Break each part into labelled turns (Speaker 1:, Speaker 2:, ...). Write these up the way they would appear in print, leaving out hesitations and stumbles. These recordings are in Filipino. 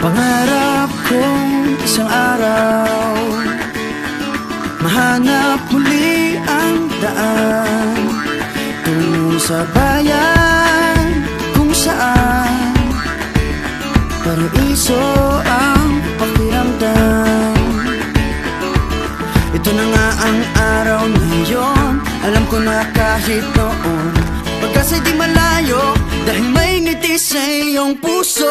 Speaker 1: Pangarap kong isang araw mahanap muli ang daan tungo sa bayan kung saan paraiso ang pakiramdam. Ito na nga ang araw na yun. Alam ko na kahit noon pagkasa'y di malayo, dahil may ngiti sa iyong puso.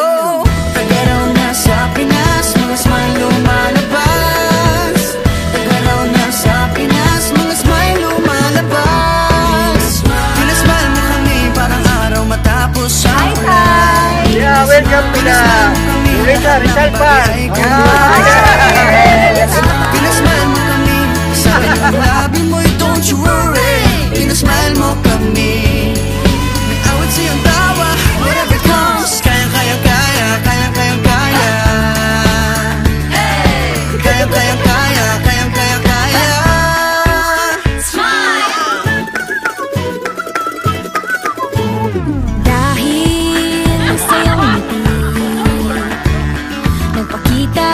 Speaker 1: Tagaraw na sa Pinas, mga smile lumalabas. Tagaraw na sa Pinas, mga smile lumalabas. Pinasmile mo kami parang araw matapos ang ulan.
Speaker 2: Yeah, welcome to the Rizal Park.
Speaker 1: Pinasmile mo kami, sa kanyang labi mo'y don't you worry. Pinasmile mo kami, may awit siyang tawa, whatever comes. Kayang-kayang kaya, kayang-kayang kaya. Kayang-kayang kaya, kayang-kayang kaya.
Speaker 3: Smile! Dahil sa iyong ngiti, nagpakita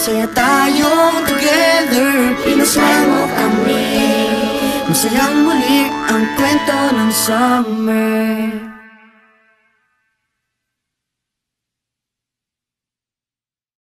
Speaker 1: masaya tayong together. Pinasaya mo kami, masayang muli ang kwento ng summer.